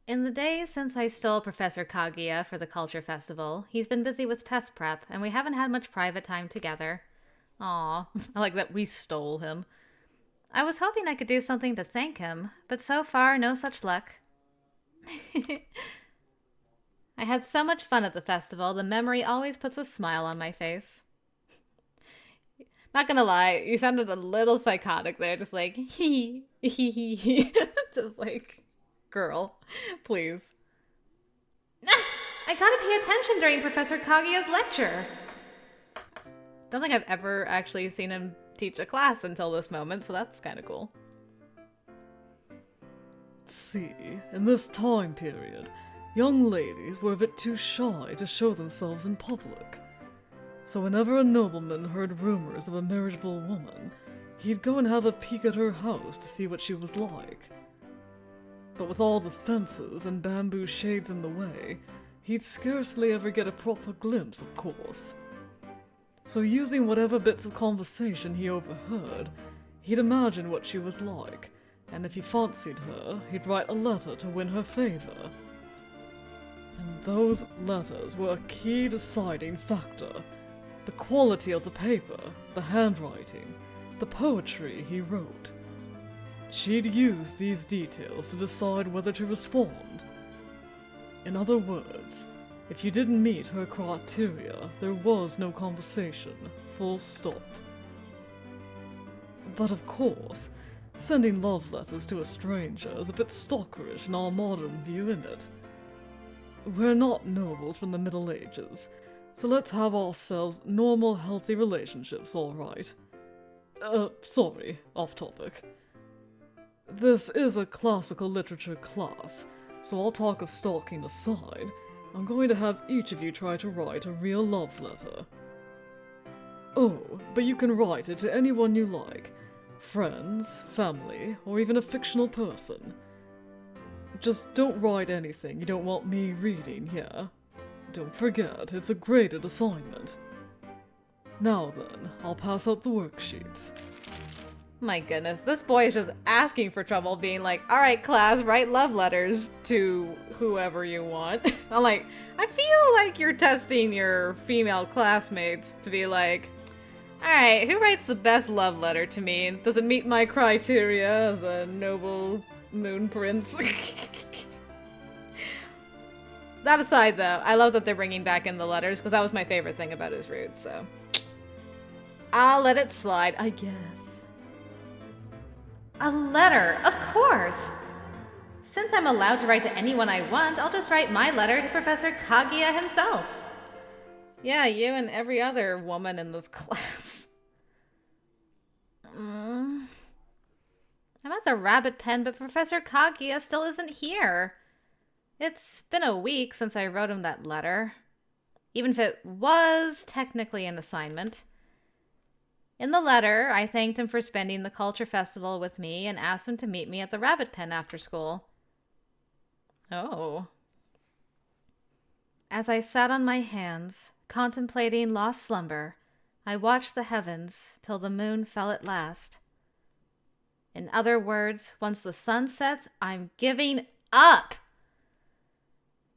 In the days since I stole Professor Kaguya for the Culture Festival, he's been busy with test prep, and we haven't had much private time together. Aw, I like that we stole him. I was hoping I could do something to thank him, but so far, no such luck. I had so much fun at the festival, the memory always puts a smile on my face. Not gonna lie, you sounded a little psychotic there, just like, hee, hee, hee, hee. Just like, girl, please. I gotta pay attention during Professor Kaguya's lecture. Don't think I've ever actually seen him teach a class until this moment, so that's kind of cool. See, in this time period, young ladies were a bit too shy to show themselves in public. So whenever a nobleman heard rumors of a marriageable woman, he'd go and have a peek at her house to see what she was like. But with all the fences and bamboo shades in the way, he'd scarcely ever get a proper glimpse, of course. So using whatever bits of conversation he overheard, he'd imagine what she was like, and if he fancied her, he'd write a letter to win her favor. And those letters were a key deciding factor. The quality of the paper, the handwriting, the poetry he wrote. She'd use these details to decide whether to respond. In other words, if you didn't meet her criteria, there was no conversation, full stop. But of course, sending love letters to a stranger is a bit stalkerish in our modern view, isn't it? We're not nobles from the Middle Ages, so let's have ourselves normal, healthy relationships, alright? Sorry, off topic. This is a classical literature class, so all talk of stalking aside, I'm going to have each of you try to write a real love letter. Oh, but you can write it to anyone you like. Friends, family, or even a fictional person. Just don't write anything you don't want me reading, yeah? Don't forget, it's a graded assignment. Now then, I'll pass out the worksheets. My goodness, this boy is just asking for trouble, being like, alright class, write love letters to whoever you want. I'm like, I feel like you're testing your female classmates to be like, alright, who writes the best love letter to me? Does it meet my criteria as a noble moon prince? That aside though, I love that they're bringing back in the letters, because that was my favorite thing about his route, so. I'll let it slide, I guess. A letter, of course! Since I'm allowed to write to anyone I want, I'll just write my letter to Professor Kaguya himself. Yeah, you and every other woman in this class. I'm at the rabbit pen, but Professor Kaguya still isn't here. It's been a week since I wrote him that letter. Even if it was technically an assignment. In the letter, I thanked him for spending the culture festival with me and asked him to meet me at the rabbit pen after school. Oh. As I sat on my hands, contemplating lost slumber, I watched the heavens till the moon fell at last. In other words, once the sun sets, I'm giving up!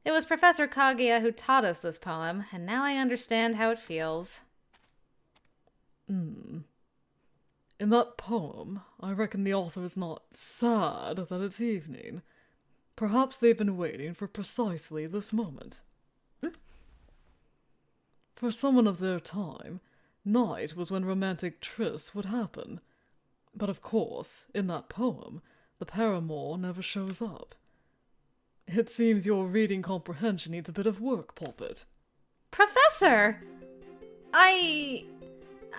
It was Professor Kaguya who taught us this poem, and now I understand how it feels. In that poem, I reckon the author is not sad that it's evening. Perhaps they've been waiting for precisely this moment. For someone of their time, night was when romantic trysts would happen. But of course, in that poem, the paramour never shows up. It seems your reading comprehension needs a bit of work, Poppet. Professor!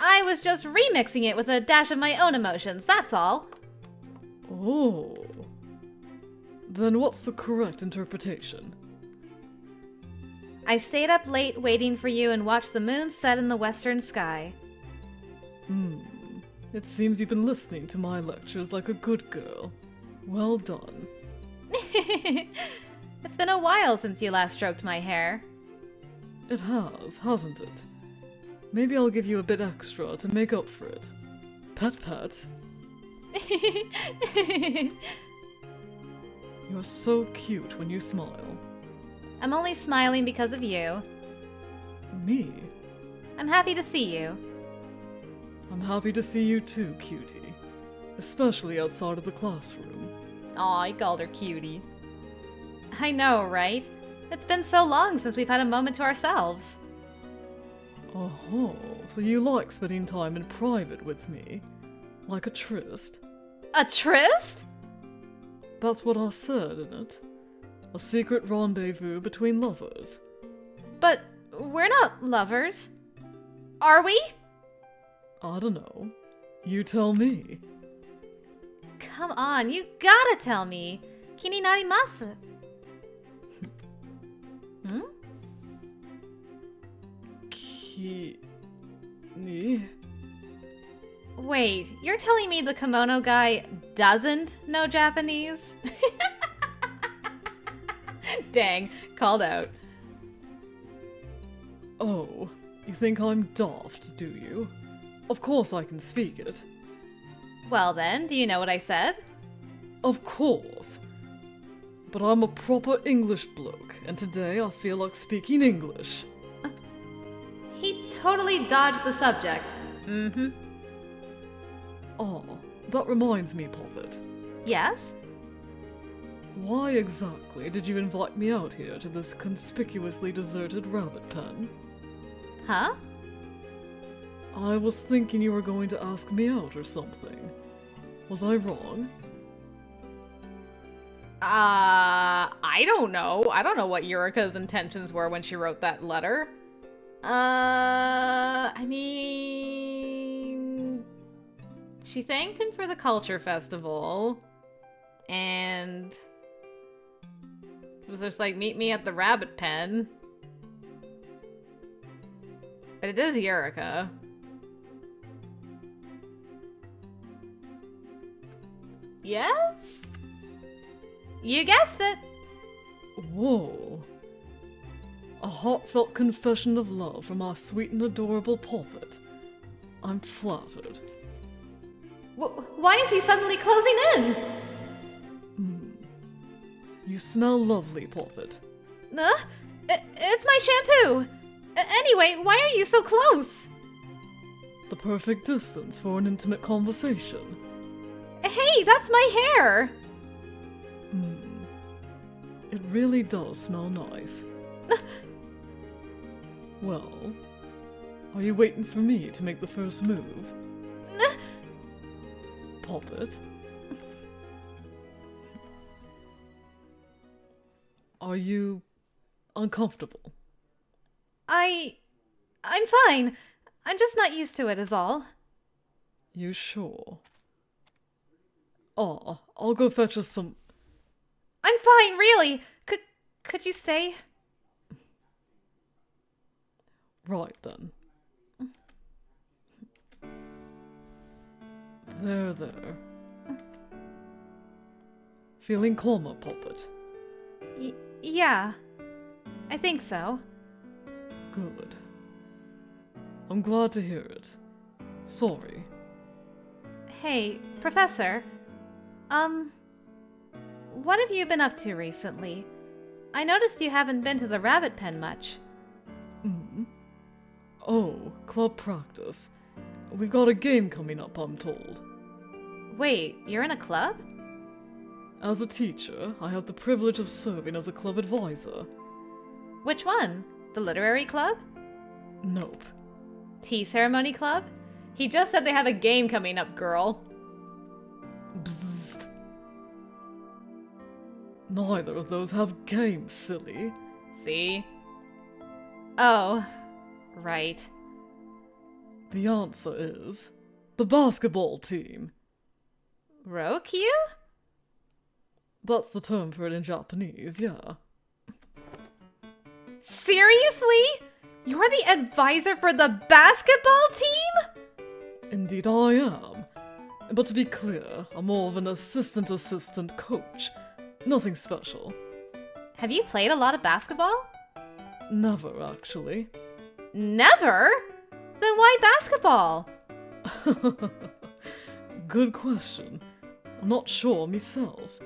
I was just remixing it with a dash of my own emotions, that's all. Oh. Then what's the correct interpretation? I stayed up late waiting for you and watched the moon set in the western sky. It seems you've been listening to my lectures like a good girl. Well done. It's been a while since you last stroked my hair. It has, hasn't it? Maybe I'll give you a bit extra to make up for it. Pet pet. You're so cute when you smile. I'm only smiling because of you. Me? I'm happy to see you. I'm happy to see you too, cutie. Especially outside of the classroom. Aw, I called her cutie. I know, right? It's been so long since we've had a moment to ourselves. Oh, so you like spending time in private with me? Like a tryst? A tryst? That's what I said, isn't it? A secret rendezvous between lovers. But we're not lovers. Are we? I don't know. You tell me. Come on, you gotta tell me. Kini narimasu. Hmm? Ni? Wait, you're telling me the kimono guy doesn't know Japanese? Dang, called out. Oh, you think I'm daft, do you? Of course I can speak it. Well then, do you know what I said? Of course. But I'm a proper English bloke, and today I feel like speaking English. He totally dodged the subject. Mm-hmm. Oh, that reminds me, Poppet. Yes? Why exactly did you invite me out here to this conspicuously deserted rabbit pen? Huh? I was thinking you were going to ask me out or something. Was I wrong? I don't know. I don't know what Yurika's intentions were when she wrote that letter. I mean... She thanked him for the culture festival. And... it was just like, meet me at the rabbit pen. But it is Yurika. Yes? You guessed it! Whoa. A heartfelt confession of love from our sweet and adorable Poppet. I'm flattered. Why is he suddenly closing in? You smell lovely, Poppet. It's my shampoo! Anyway, why are you so close? The perfect distance for an intimate conversation. Hey, that's my hair! It really does smell nice. Well, are you waiting for me to make the first move? Poppet? Are you uncomfortable? I'm fine. I'm just not used to it is all. You sure? Oh, I'll go fetch us some... I'm fine, really. Could you stay? Right then. There. Feeling calmer, Poppet? Yeah. I think so. Good. I'm glad to hear it. Sorry. Hey, Professor. What have you been up to recently? I noticed you haven't been to the rabbit pen much. Oh, club practice. We've got a game coming up, I'm told. Wait, you're in a club? As a teacher, I have the privilege of serving as a club advisor. Which one? The literary club? Nope. Tea ceremony club? He just said they have a game coming up, girl. Bzzzt. Neither of those have games, silly. See? Oh, right. The answer is... the basketball team. Rokyu? That's the term for it in Japanese, yeah. Seriously? You're the advisor for the basketball team? Indeed I am. But to be clear, I'm more of an assistant coach. Nothing special. Have you played a lot of basketball? Never, actually. Never? Then why basketball? Good question. I'm not sure myself.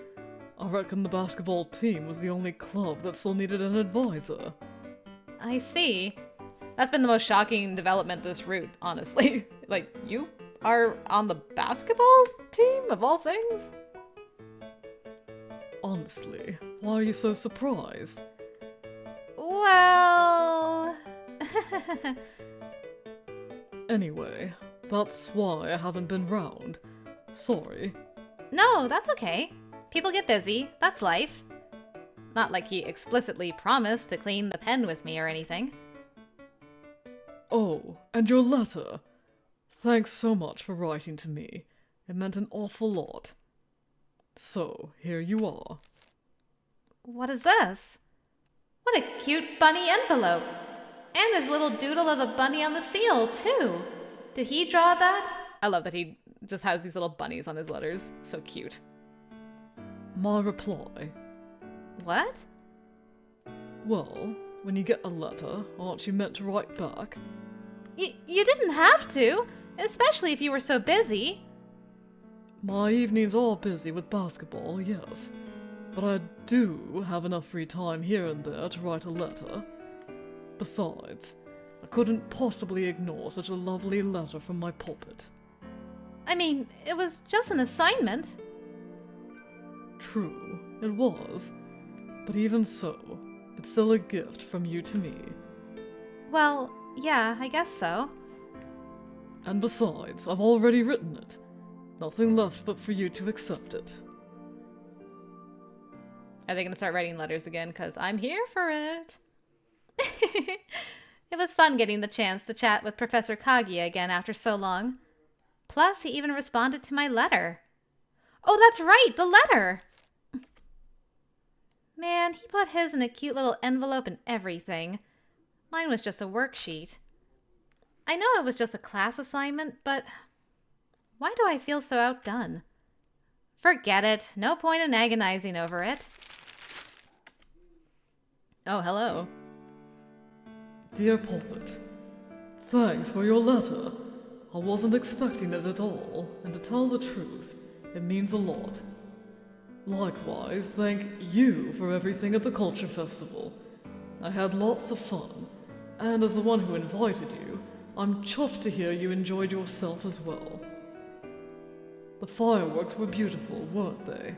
I reckon the basketball team was the only club that still needed an advisor. I see. That's been the most shocking development this route, honestly. Like, you are on the basketball team, of all things? Honestly, why are you so surprised? Well... Anyway, that's why I haven't been round. Sorry. No, that's okay. People get busy. That's life. Not like he explicitly promised to clean the pen with me or anything. Oh, and your letter. Thanks so much for writing to me. It meant an awful lot. So, here you are. What is this? What a cute bunny envelope. And there's a little doodle of a bunny on the seal, too. Did he draw that? I love that he just has these little bunnies on his letters. So cute. My reply. What? Well, when you get a letter, aren't you meant to write back? You didn't have to, especially if you were so busy. My evenings are busy with basketball, yes. But I do have enough free time here and there to write a letter. Besides, I couldn't possibly ignore such a lovely letter from my pulpit. I mean, it was just an assignment. True, it was. But even so, it's still a gift from you to me. Well, yeah, I guess so. And besides, I've already written it. Nothing left but for you to accept it. Are they going to start writing letters again? Because I'm here for it. It was fun getting the chance to chat with Professor Kaguya again after so long. Plus, he even responded to my letter. Oh, that's right, the letter! Man, he put his in a cute little envelope and everything. Mine was just a worksheet. I know it was just a class assignment, but why do I feel so outdone? Forget it. No point in agonizing over it. Oh, hello. Dear Pulpit, thanks for your letter. I wasn't expecting it at all, and to tell the truth, it means a lot. Likewise, thank you for everything at the Culture Festival. I had lots of fun, and as the one who invited you, I'm chuffed to hear you enjoyed yourself as well. The fireworks were beautiful, weren't they?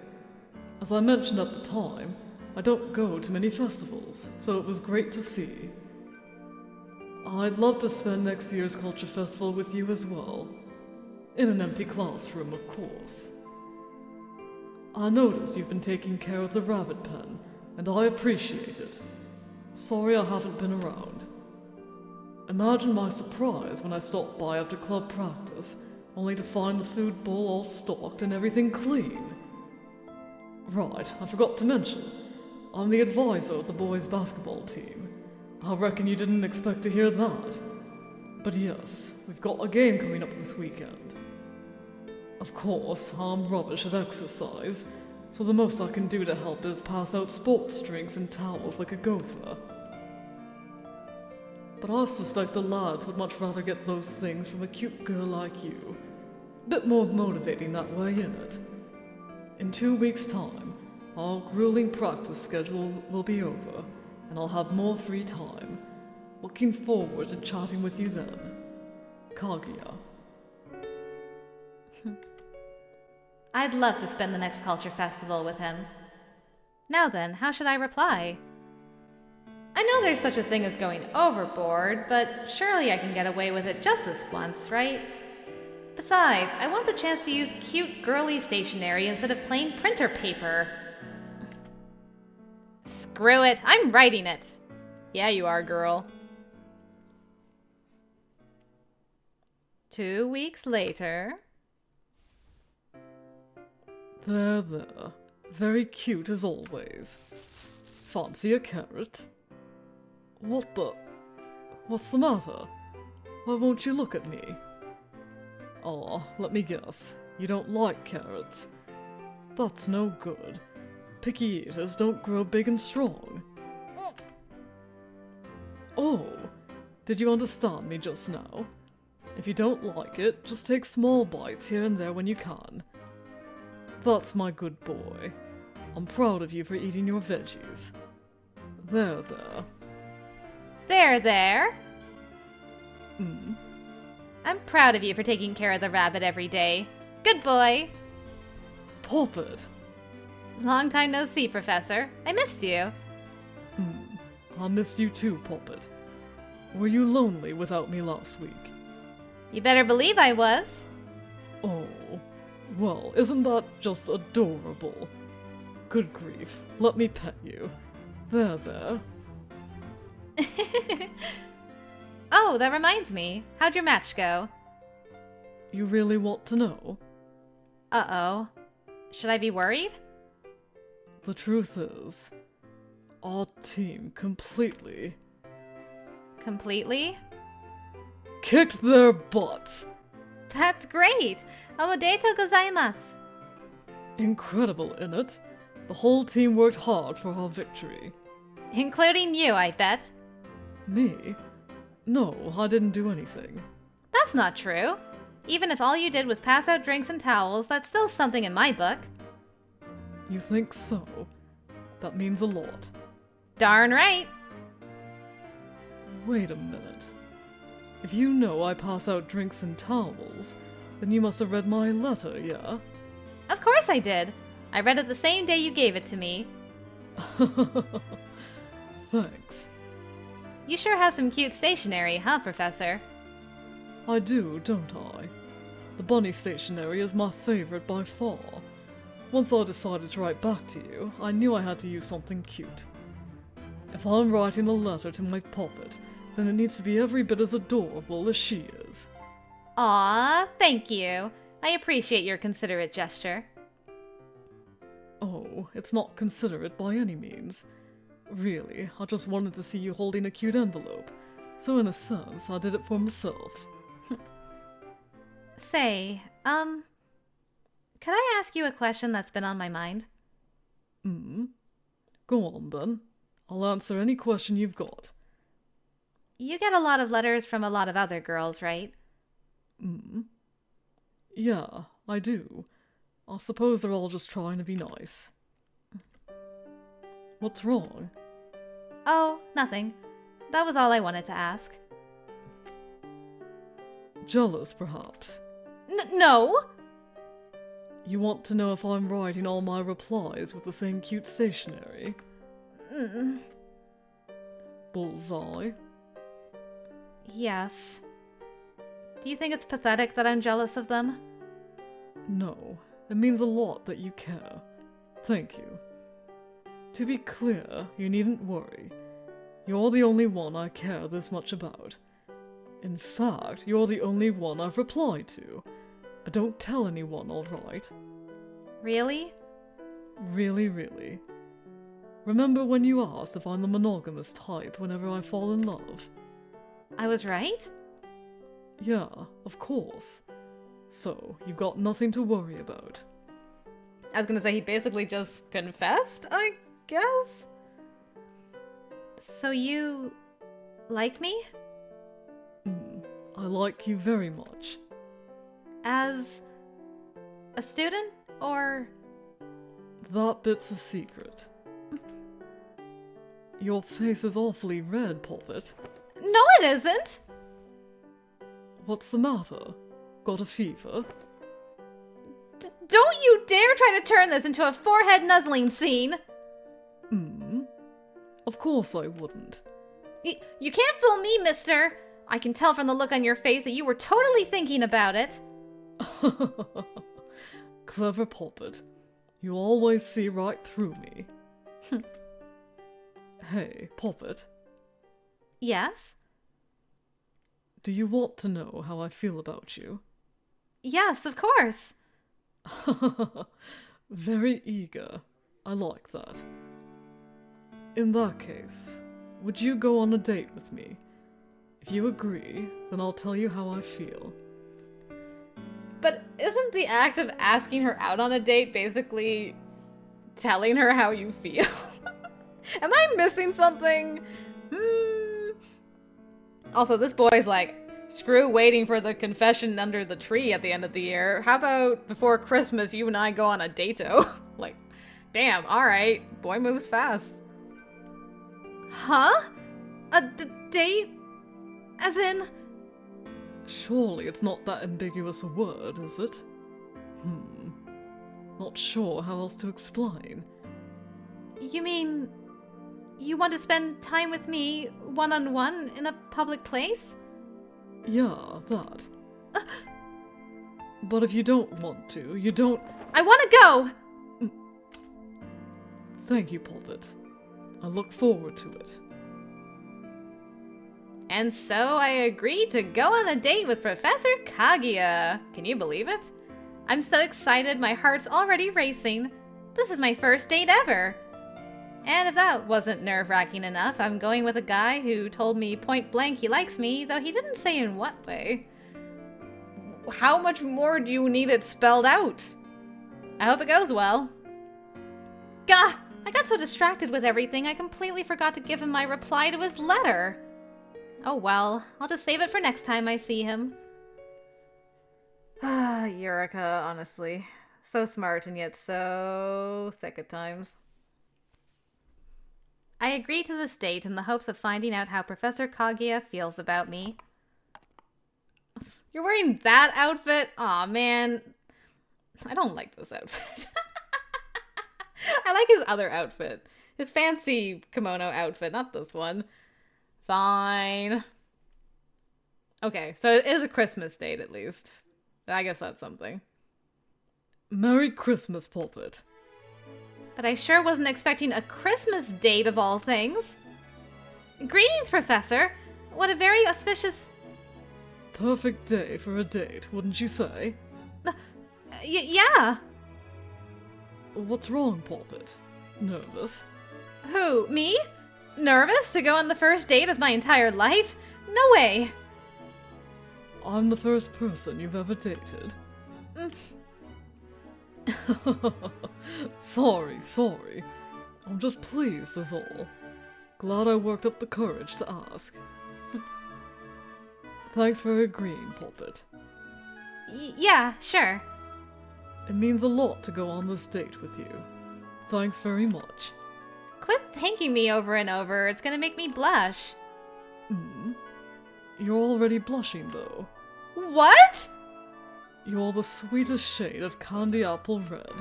As I mentioned at the time, I don't go to many festivals, so it was great to see. I'd love to spend next year's Culture Festival with you as well. In an empty classroom, of course. I noticed you've been taking care of the rabbit pen, and I appreciate it. Sorry I haven't been around. Imagine my surprise when I stopped by after club practice, only to find the food bowl all stocked and everything clean. Right, I forgot to mention, I'm the advisor of the boys' basketball team. I reckon you didn't expect to hear that. But yes, we've got a game coming up this weekend. Of course, I'm rubbish at exercise, so the most I can do to help is pass out sports drinks and towels like a gopher. But I suspect the lads would much rather get those things from a cute girl like you. Bit more motivating that way, innit? In 2 weeks' time, our grueling practice schedule will be over, and I'll have more free time. Looking forward to chatting with you then. Kaguya. I'd love to spend the next Culture Festival with him. Now then, how should I reply? I know there's such a thing as going overboard, but surely I can get away with it just this once, right? Besides, I want the chance to use cute girly stationery instead of plain printer paper. Screw it, I'm writing it. Yeah, you are, girl. 2 weeks later. There, there. Very cute as always. Fancy a carrot? What the? What's the matter? Why won't you look at me? Aw, let me guess. You don't like carrots. That's no good. Picky eaters don't grow big and strong. Oh, did you understand me just now? If you don't like it, just take small bites here and there when you can. That's my good boy. I'm proud of you for eating your veggies. There, there. There, there. Mm. I'm proud of you for taking care of the rabbit every day. Good boy. Poppet! Long time no see, Professor. I missed you. I missed you too, Poppet. Were you lonely without me last week? You better believe I was. Oh, well, isn't that just adorable? Good grief, let me pet you. There, there. Oh, that reminds me. How'd your match go? You really want to know? Uh-oh. Should I be worried? The truth is, our team completely Completely? kicked their butts. That's great! Omodeto gozaimasu! Incredible, innit? The whole team worked hard for our victory. Including you, I bet. Me? No, I didn't do anything. That's not true. Even if all you did was pass out drinks and towels, that's still something in my book. You think so? That means a lot. Darn right! Wait a minute. If you know I pass out drinks and towels, then you must have read my letter, yeah? Of course I did. I read it the same day you gave it to me. Thanks. You sure have some cute stationery, huh, Professor? I do, don't I? The bunny stationery is my favorite by far. Once I decided to write back to you, I knew I had to use something cute. If I'm writing a letter to my Poppet, then it needs to be every bit as adorable as she is. Aw, thank you. I appreciate your considerate gesture. Oh, it's not considerate by any means. Really, I just wanted to see you holding a cute envelope, so in a sense, I did it for myself. Say, could I ask you a question that's been on my mind? Go on then. I'll answer any question you've got. You get a lot of letters from a lot of other girls, right? Yeah, I do. I suppose they're all just trying to be nice. What's wrong? Oh, nothing. That was all I wanted to ask. Jealous, perhaps? No! You want to know if I'm writing all my replies with the same cute stationery? Bullseye? Yes. Do you think it's pathetic that I'm jealous of them? No, it means a lot that you care. Thank you. To be clear, you needn't worry. You're the only one I care this much about. In fact, you're the only one I've replied to. But don't tell anyone, alright? Really? Really, really. Remember when you asked if I'm the monogamous type whenever I fall in love? I was right? Yeah, of course. So, you've got nothing to worry about. I was gonna say he basically just confessed, I guess? So you like me? I like you very much. As a student, or? That bit's a secret. Your face is awfully red, Poppet. No, it isn't! What's the matter? Got a fever? Don't you dare try to turn this into a forehead nuzzling scene! Of course I wouldn't. You can't fool me, mister! I can tell from the look on your face that you were totally thinking about it. Clever Poppet. You always see right through me. Hey, Poppet. Yes? Do you want to know how I feel about you? Yes, of course. Very eager. I like that. In that case, would you go on a date with me? If you agree, then I'll tell you how I feel. But isn't the act of asking her out on a date basically telling her how you feel? Am I missing something? Also, this boy's like, screw waiting for the confession under the tree at the end of the year. How about before Christmas you and I go on a dato? Like, Damn, alright. Boy moves fast. Huh? A date? As in... Surely it's not that ambiguous a word, is it? Not sure how else to explain. You mean... you want to spend time with me, one-on-one, in a public place? Yeah, that. But if you don't want to, you don't... I want to go! Thank you, Poppet. I look forward to it. And so I agreed to go on a date with Professor Kaguya. Can you believe it? I'm so excited, my heart's already racing. This is my first date ever. And if that wasn't nerve-wracking enough, I'm going with a guy who told me point blank he likes me, though he didn't say in what way. How much more do you need it spelled out? I hope it goes well. Gah! I got so distracted with everything, I completely forgot to give him my reply to his letter. Oh well, I'll just save it for next time I see him. Ah, Eureka, honestly. So smart and yet so thick at times. I agreed to this date in the hopes of finding out how Professor Kaguya feels about me. You're wearing that outfit? Aw, man. I don't like this outfit. I like his other outfit. His fancy kimono outfit, not this one. Fine. Okay, so it is a Christmas date at least. I guess that's something. Merry Christmas, Poppet. But I sure wasn't expecting a Christmas date of all things. Greetings, Professor. What a very auspicious... Perfect day for a date, wouldn't you say? Yeah. What's wrong, Poppet? Nervous? Who, me? Nervous to go on the first date of my entire life? No way. I'm the first person you've ever dated. Sorry. I'm just pleased is all. Glad I worked up the courage to ask. Thanks for agreeing, Poppet. Yeah, sure. It means a lot to go on this date with you. Thanks very much. Quit thanking me over and over. It's gonna make me blush. You're already blushing, though. What? You're the sweetest shade of candy apple red.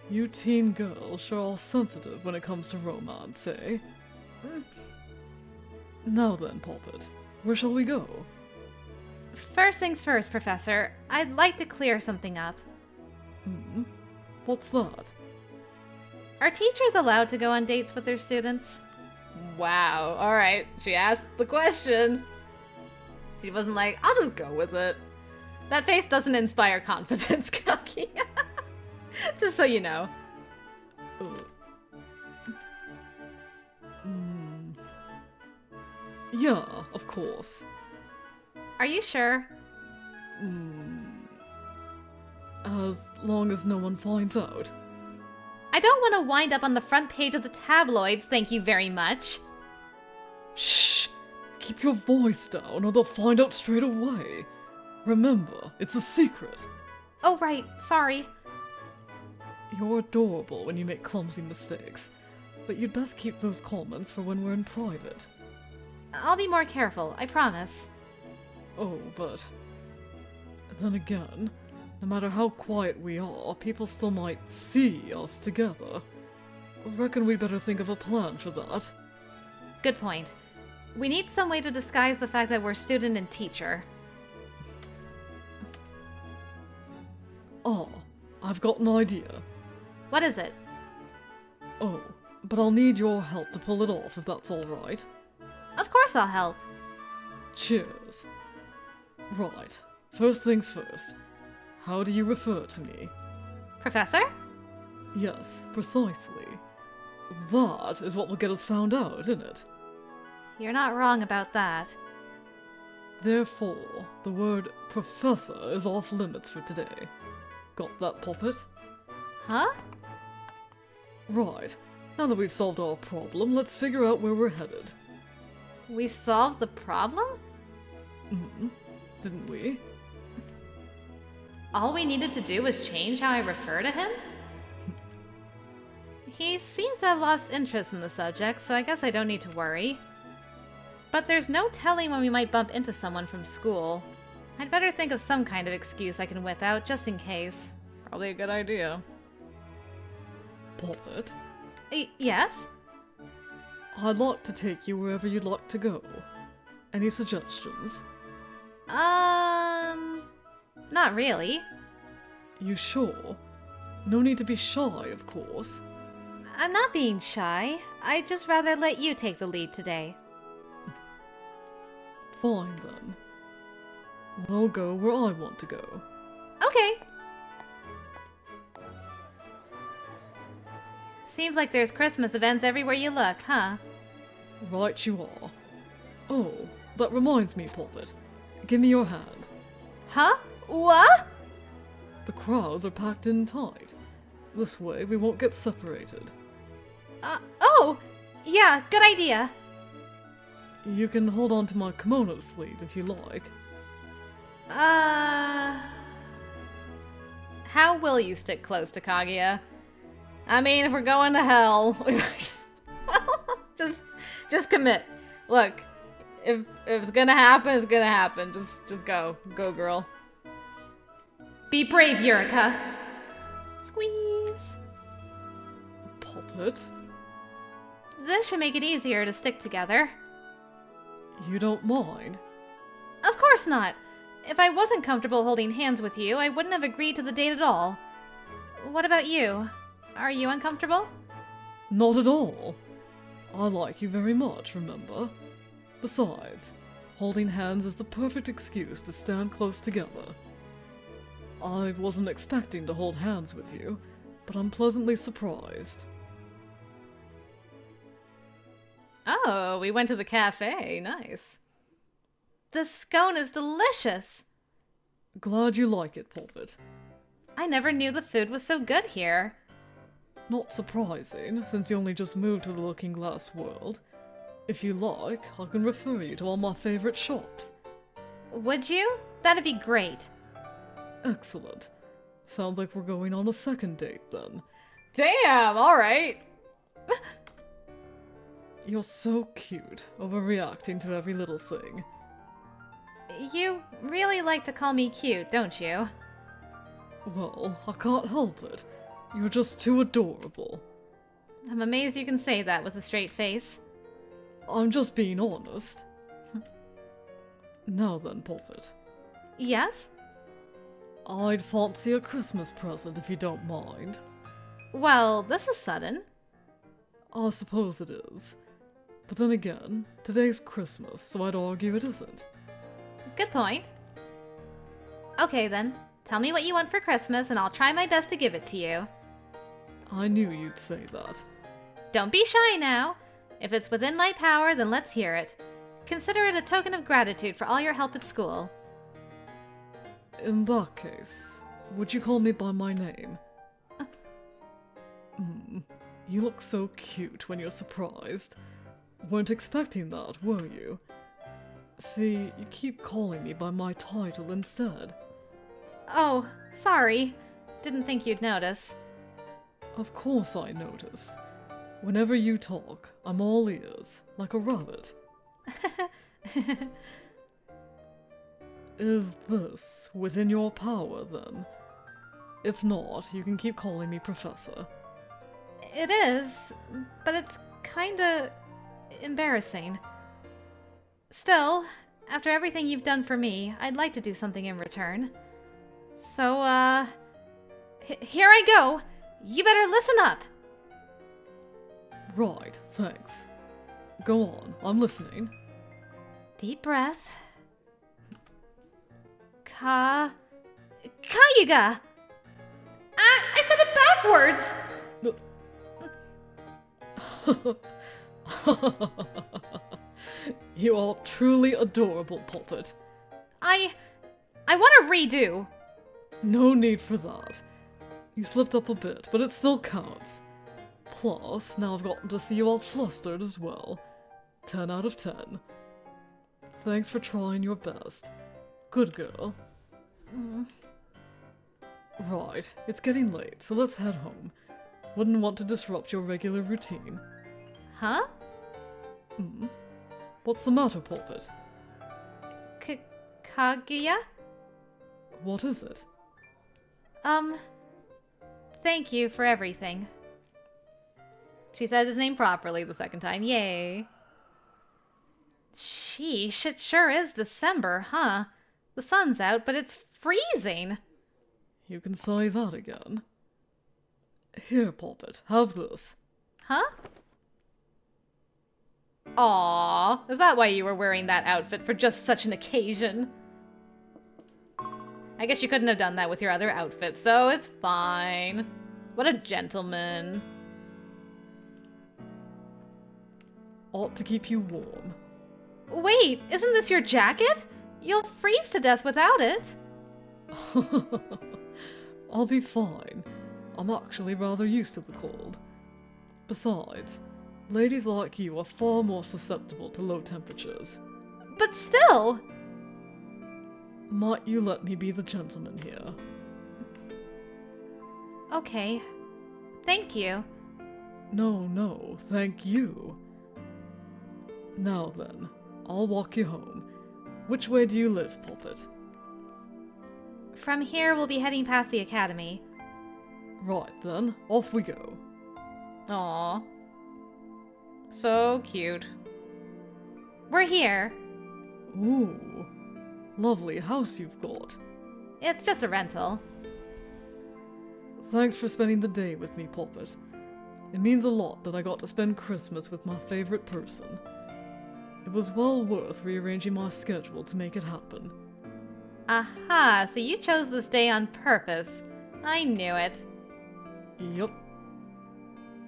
You teen girls sure are sensitive when it comes to romance, eh? Now then, Poppet, where shall we go? First things first, Professor. I'd like to clear something up. What's that? Are teachers allowed to go on dates with their students? Wow, alright. She asked the question. She wasn't like, I'll just go with it. That face doesn't inspire confidence, Kaki. Just so you know. Yeah, of course. Are you sure? As long as no one finds out. I don't want to wind up on the front page of the tabloids, thank you very much. Shh! Keep your voice down or they'll find out straight away. Remember, it's a secret. Oh, right. Sorry. You're adorable when you make clumsy mistakes, but you'd best keep those comments for when we're in private. I'll be more careful, I promise. Oh, but... then again, no matter how quiet we are, people still might see us together. Reckon we better think of a plan for that. Good point. We need some way to disguise the fact that we're student and teacher. Ah, I've got an idea. What is it? Oh, but I'll need your help to pull it off if that's alright. Of course I'll help. Cheers. Right, first things first. How do you refer to me? Professor? Yes, precisely. That is what will get us found out, isn't it? You're not wrong about that. Therefore, the word professor is off limits for today. Got that, Poppet? Huh? Right. Now that we've solved our problem, let's figure out where we're headed. We solved the problem? Didn't we? All we needed to do was change how I refer to him? He seems to have lost interest in the subject, so I guess I don't need to worry. But there's no telling when we might bump into someone from school. I'd better think of some kind of excuse I can whip out, just in case. Probably a good idea. Poppet? Yes? I'd like to take you wherever you'd like to go. Any suggestions? Not really. You sure? No need to be shy, of course. I'm not being shy. I'd just rather let you take the lead today. Fine, then. We'll go where I want to go. Okay. Seems like there's Christmas events everywhere you look, huh? Right you are. Oh, that reminds me, Poppet. Give me your hand. Huh? What? The crowds are packed in tight. This way we won't get separated. Oh! Yeah, good idea. You can hold on to my kimono sleeve if you like. How will you stick close to Kaguya? I mean, if we're going to hell, just commit. Look, if it's gonna happen, it's gonna happen. Just go. Go, girl. Be brave, Eureka. Squeeze. Poppet? This should make it easier to stick together. You don't mind? Of course not. If I wasn't comfortable holding hands with you, I wouldn't have agreed to the date at all. What about you? Are you uncomfortable? Not at all. I like you very much, remember? Besides, holding hands is the perfect excuse to stand close together. I wasn't expecting to hold hands with you, but I'm pleasantly surprised. Oh, we went to the cafe. Nice. The scone is delicious. Glad you like it, Poppet. I never knew the food was so good here. Not surprising, since you only just moved to the Looking Glass world. If you like, I can refer you to all my favorite shops. Would you? That'd be great. Excellent. Sounds like we're going on a second date, then. Damn, alright. You're so cute, overreacting to every little thing. You really like to call me cute, don't you? Well, I can't help it. You're just too adorable. I'm amazed you can say that with a straight face. I'm just being honest. Now then, Poppet. Yes? I'd fancy a Christmas present if you don't mind. Well, this is sudden. I suppose it is. But then again, today's Christmas, so I'd argue it isn't. Good point. Okay then, tell me what you want for Christmas and I'll try my best to give it to you. I knew you'd say that. Don't be shy now. If it's within my power, then let's hear it. Consider it a token of gratitude for all your help at school. In that case, would you call me by my name? You look so cute when you're surprised. Weren't expecting that, were you? See, you keep calling me by my title instead. Oh, sorry. Didn't think you'd notice. Of course I noticed. Whenever you talk, I'm all ears, like a rabbit. Is this within your power, then? If not, you can keep calling me Professor. It is, but it's kinda embarrassing. Still, after everything you've done for me, I'd like to do something in return. So, here I go! You better listen up! Right, thanks. Go on, I'm listening. Deep breath. Kayuga! I said it backwards! You are truly adorable, Poppet. I want to redo. No need for that. You slipped up a bit, but it still counts. Plus, now I've gotten to see you all flustered as well. 10 out of 10. Thanks for trying your best. Good girl. Right, it's getting late, so let's head home. Wouldn't want to disrupt your regular routine. Huh? What's the matter, Poppet? Kaguya? What is it? Thank you for everything. She said his name properly the second time. Yay. Sheesh, it sure is December, huh? The sun's out, but it's freezing. You can say that again. Here, Poppet, have this. Huh? Aww, is that why you were wearing that outfit for just such an occasion? I guess you couldn't have done that with your other outfit, so it's fine. What a gentleman. Ought to keep you warm. Wait, isn't this your jacket? You'll freeze to death without it. I'll be fine. I'm actually rather used to the cold. Besides, ladies like you are far more susceptible to low temperatures. But still! Might you let me be the gentleman here? Okay. Thank you. No, thank you. Now then, I'll walk you home. Which way do you live, Poppet? From here, we'll be heading past the academy. Right then, off we go. Aww. So cute. We're here. Ooh, lovely house you've got. It's just a rental. Thanks for spending the day with me, Poppet. It means a lot that I got to spend Christmas with my favorite person. It was well worth rearranging my schedule to make it happen. Aha, so you chose this day on purpose. I knew it. Yep.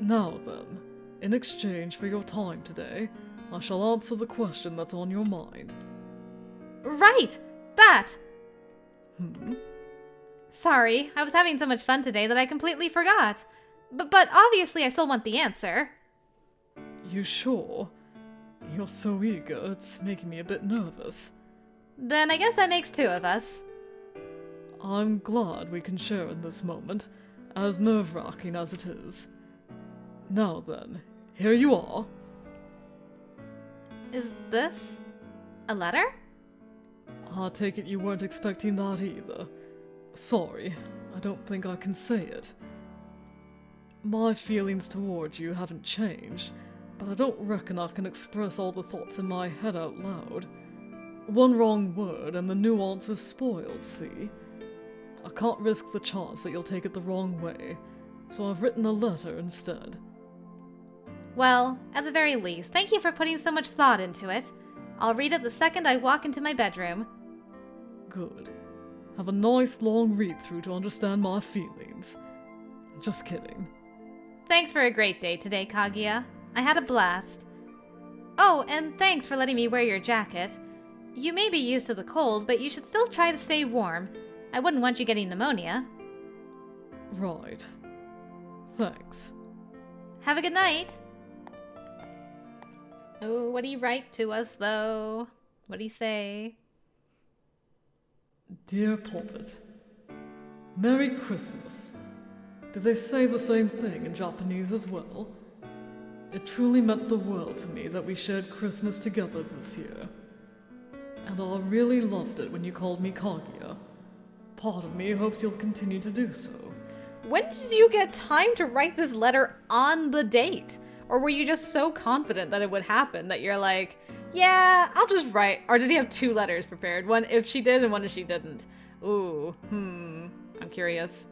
Now then, in exchange for your time today, I shall answer the question that's on your mind. Right! That! Hmm? Sorry, I was having so much fun today that I completely forgot. But obviously I still want the answer. You sure? You're so eager, it's making me a bit nervous. Then I guess that makes two of us. I'm glad we can share in this moment, as nerve-wracking as it is. Now then, here you are. Is this a letter? I take it you weren't expecting that either. Sorry, I don't think I can say it. My feelings towards you haven't changed, but I don't reckon I can express all the thoughts in my head out loud. One wrong word and the nuance is spoiled, see? I can't risk the chance that you'll take it the wrong way, so I've written a letter instead. Well, at the very least, thank you for putting so much thought into it. I'll read it the second I walk into my bedroom. Good. Have a nice long read-through to understand my feelings. Just kidding. Thanks for a great day today, Kaguya. I had a blast. Oh, and thanks for letting me wear your jacket. You may be used to the cold, but you should still try to stay warm. I wouldn't want you getting pneumonia. Right. Thanks. Have a good night. Oh, what do you write to us, though? What do you say? Dear Poppet, Merry Christmas. Do they say the same thing in Japanese as well? It truly meant the world to me that we shared Christmas together this year. And I really loved it when you called me Kaguya. Part of me hopes you'll continue to do so. When did you get time to write this letter on the date? Or were you just so confident that it would happen that you're like, yeah, I'll just write. Or did he have two letters prepared? One if she did and one if she didn't. Ooh, I'm curious.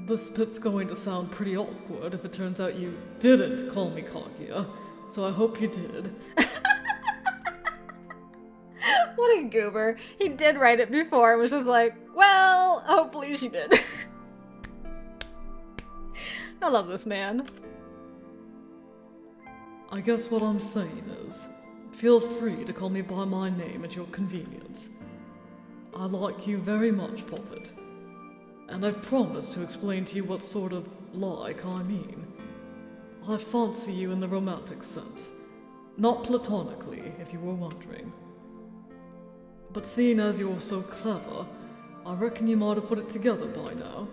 This bit's going to sound pretty awkward if it turns out you didn't call me Kaguya, so I hope you did. What a goober. He did write it before and was just like, well, hopefully she did. I love this man. I guess what I'm saying is, feel free to call me by my name at your convenience. I like you very much, Poppet. And I've promised to explain to you what sort of like I mean. I fancy you in the romantic sense, not platonically, if you were wondering. But seeing as you're so clever, I reckon you might have put it together by now.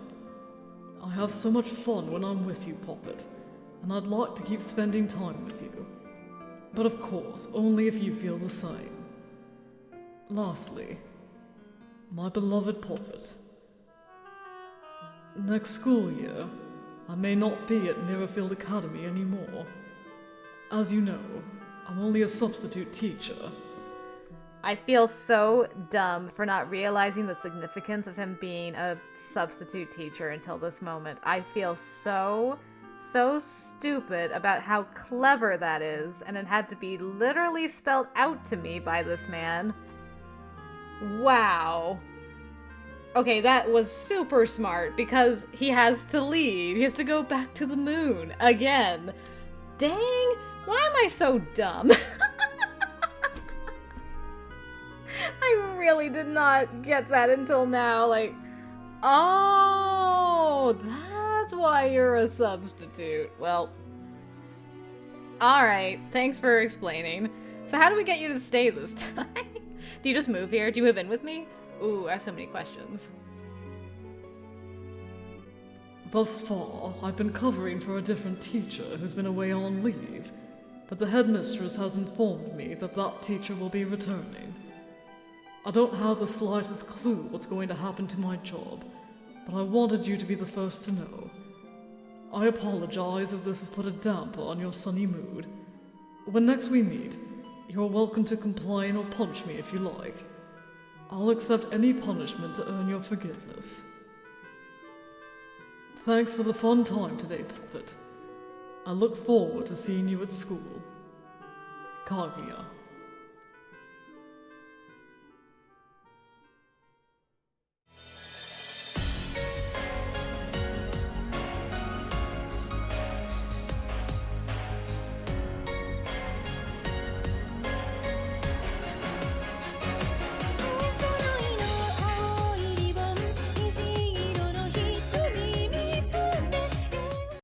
I have so much fun when I'm with you, Poppet, and I'd like to keep spending time with you. But of course, only if you feel the same. Lastly, my beloved Poppet. Next school year, I may not be at Mirrorfield Academy anymore. As you know, I'm only a substitute teacher. I feel so dumb for not realizing the significance of him being a substitute teacher until this moment. I feel so stupid about how clever that is, and it had to be literally spelled out to me by this man. Wow. Okay, that was super smart because he has to leave. He has to go back to the moon again. Dang, why am I so dumb? I really did not get that until now. Like, oh, that's why you're a substitute. Well, alright, thanks for explaining. So how do we get you to stay this time? Do you just move here? Do you move in with me? Ooh, I have so many questions. Thus far, I've been covering for a different teacher who's been away on leave, but the headmistress has informed me that that teacher will be returning. I don't have the slightest clue what's going to happen to my job, but I wanted you to be the first to know. I apologize if this has put a damper on your sunny mood. When next we meet, you're welcome to complain or punch me if you like. I'll accept any punishment to earn your forgiveness. Thanks for the fun time today, Puppet. I look forward to seeing you at school. Kaguya.